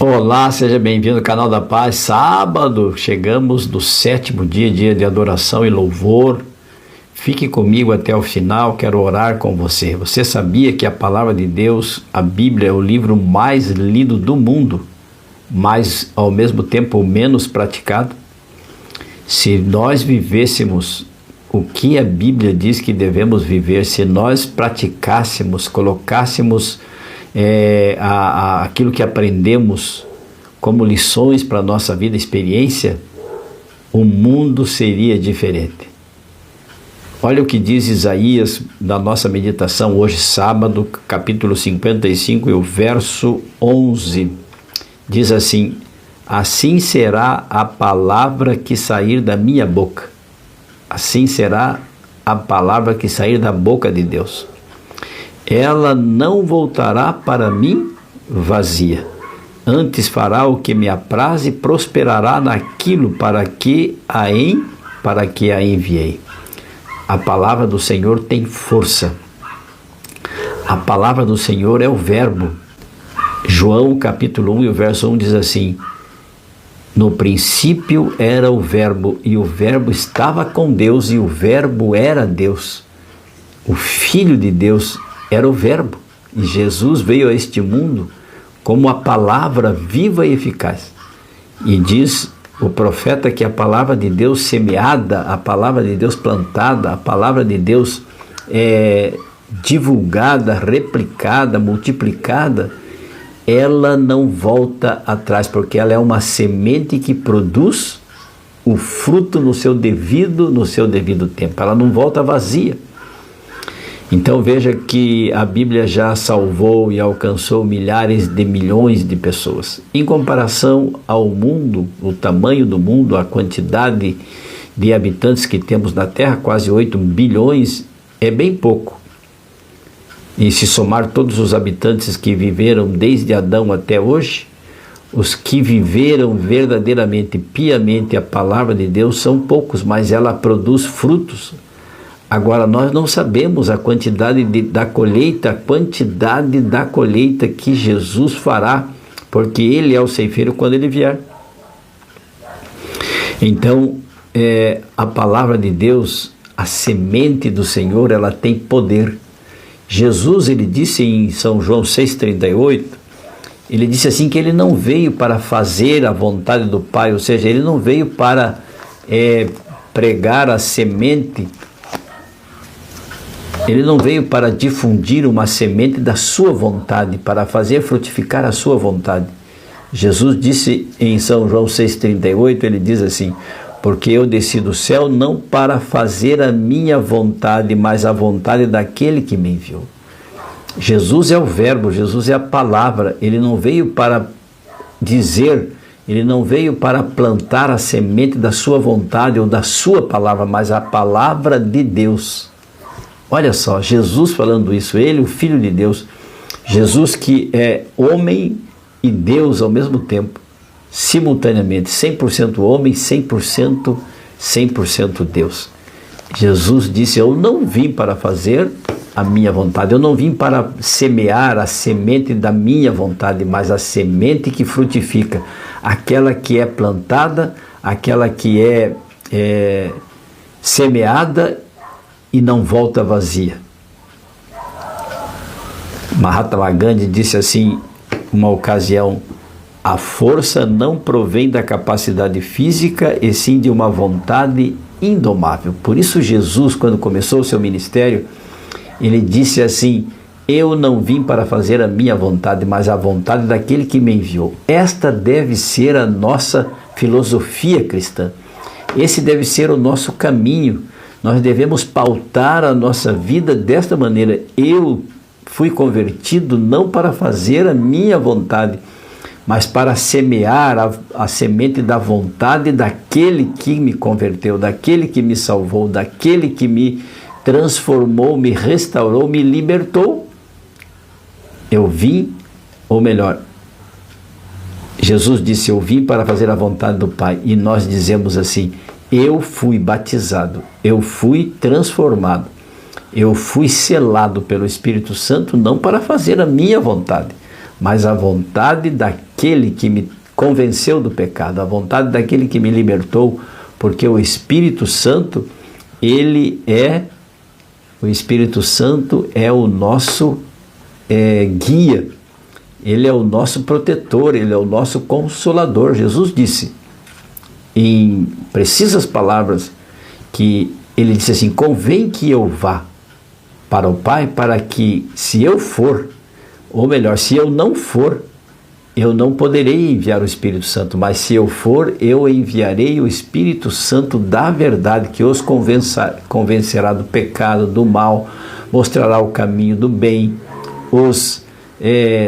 Olá, seja bem-vindo ao canal da Paz. Sábado, chegamos no 7º dia, dia de adoração e louvor. Fique comigo até o final, quero orar com você. Você sabia que a palavra de Deus, a Bíblia, é o livro mais lido do mundo, mas ao mesmo tempo o menos praticado? Se nós vivêssemos o que a Bíblia diz que devemos viver, se nós praticássemos, colocássemos aquilo que aprendemos como lições para a nossa vida, experiência, o mundo seria diferente. Olha o que diz Isaías na nossa meditação hoje, sábado, capítulo 55 e o verso 11. Diz assim: assim será a palavra que sair da minha boca. Assim será a palavra que sair da boca de Deus. Ela não voltará para mim vazia. Antes fará o que me apraz e prosperará naquilo para que a enviei. A palavra do Senhor tem força. A palavra do Senhor é o verbo. João capítulo 1 e o verso 1 diz assim: no princípio era o verbo, e o verbo estava com Deus, e o verbo era Deus. O Filho de Deus era o verbo, e Jesus veio a este mundo como a palavra viva e eficaz. E diz o profeta que a palavra de Deus semeada, a palavra de Deus plantada, a palavra de Deus divulgada, replicada, multiplicada, ela não volta atrás, porque ela é uma semente que produz o fruto no seu devido tempo. Ela não volta vazia. Então veja que a Bíblia já salvou e alcançou milhares de milhões de pessoas. Em comparação ao mundo, o tamanho do mundo, a quantidade de habitantes que temos na Terra, quase 8 bilhões, é bem pouco. E se somar todos os habitantes que viveram desde Adão até hoje, os que viveram verdadeiramente, piamente a palavra de Deus são poucos, mas ela produz frutos. Agora, nós não sabemos a quantidade da colheita que Jesus fará, porque Ele é o ceifeiro quando Ele vier. Então, a palavra de Deus, a semente do Senhor, ela tem poder. Jesus, ele disse em São João 6,38, ele disse assim que Ele não veio para fazer a vontade do Pai, ou seja, Ele não veio para pregar a semente. Ele não veio para difundir uma semente da sua vontade, para fazer frutificar a sua vontade. Jesus disse em São João 6,38, ele diz assim: porque eu desci do céu não para fazer a minha vontade, mas a vontade daquele que me enviou. Jesus é o verbo, Jesus é a palavra. Ele não veio para dizer, ele não veio para plantar a semente da sua vontade ou da sua palavra, mas a palavra de Deus. Olha só, Jesus falando isso, Ele, o Filho de Deus, Jesus que é homem e Deus ao mesmo tempo, simultaneamente, 100% homem, 100% Deus. Jesus disse: eu não vim para fazer a minha vontade, eu não vim para semear a semente da minha vontade, mas a semente que frutifica, aquela que é plantada, aquela que é semeada e não volta vazia. Mahatma Gandhi disse assim, uma ocasião: a força não provém da capacidade física, e sim de uma vontade indomável. Por isso Jesus, quando começou o seu ministério, ele disse assim: eu não vim para fazer a minha vontade, mas a vontade daquele que me enviou. Esta deve ser a nossa filosofia cristã. Esse deve ser o nosso caminho. Nós devemos pautar a nossa vida desta maneira. Eu fui convertido não para fazer a minha vontade, mas para semear a semente da vontade daquele que me converteu, daquele que me salvou, daquele que me transformou, me restaurou, me libertou. Eu vim, ou melhor, Jesus disse: eu vim para fazer a vontade do Pai. E nós dizemos assim: eu fui batizado, eu fui transformado, eu fui selado pelo Espírito Santo não para fazer a minha vontade, mas a vontade daquele daquele que me convenceu do pecado, a vontade daquele que me libertou, porque o Espírito Santo, o Espírito Santo é o nosso guia, ele é o nosso protetor, ele é o nosso consolador. Jesus disse, em precisas palavras, que ele disse assim: convém que eu vá para o Pai, para que, se eu for, ou melhor, se eu não for, eu não poderei enviar o Espírito Santo, mas se eu for, eu enviarei o Espírito Santo da verdade, que os convencerá do pecado, do mal, mostrará o caminho do bem, os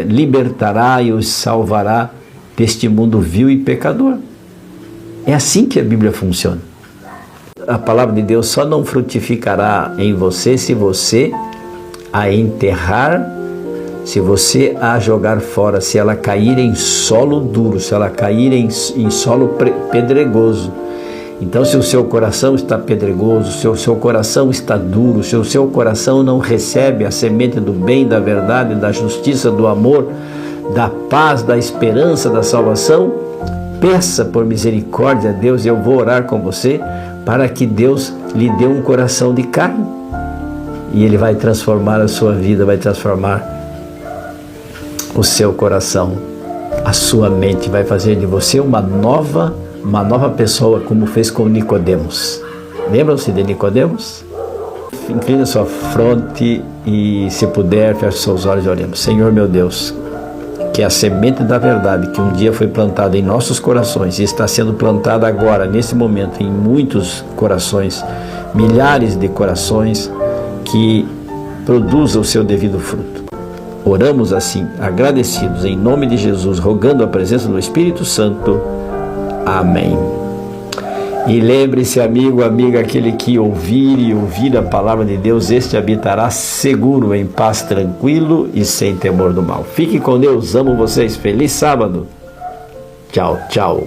libertará e os salvará deste mundo vil e pecador. É assim que a Bíblia funciona. A palavra de Deus só não frutificará em você se você a enterrar, se você a jogar fora, se ela cair em solo duro, se ela cair em solo pedregoso. Então, se o seu coração está pedregoso, se o seu coração está duro, se o seu coração não recebe a semente do bem, da verdade, da justiça, do amor, da paz, da esperança, da salvação, peça por misericórdia a Deus, e eu vou orar com você, para que Deus lhe dê um coração de carne. E Ele vai transformar a sua vida, vai transformar o seu coração, a sua mente, vai fazer de você uma nova pessoa, como fez com Nicodemos. Lembram-se de Nicodemos? Inclina sua fronte e, se puder, feche seus olhos e oremos. Senhor meu Deus, que a semente da verdade que um dia foi plantada em nossos corações e está sendo plantada agora, nesse momento, em muitos corações, milhares de corações, que produza o seu devido fruto. Oramos assim, agradecidos, em nome de Jesus, rogando a presença do Espírito Santo. Amém. E lembre-se, amigo, amiga, aquele que ouvir a palavra de Deus, este habitará seguro, em paz, tranquilo e sem temor do mal. Fique com Deus, amo vocês, feliz sábado. Tchau, tchau.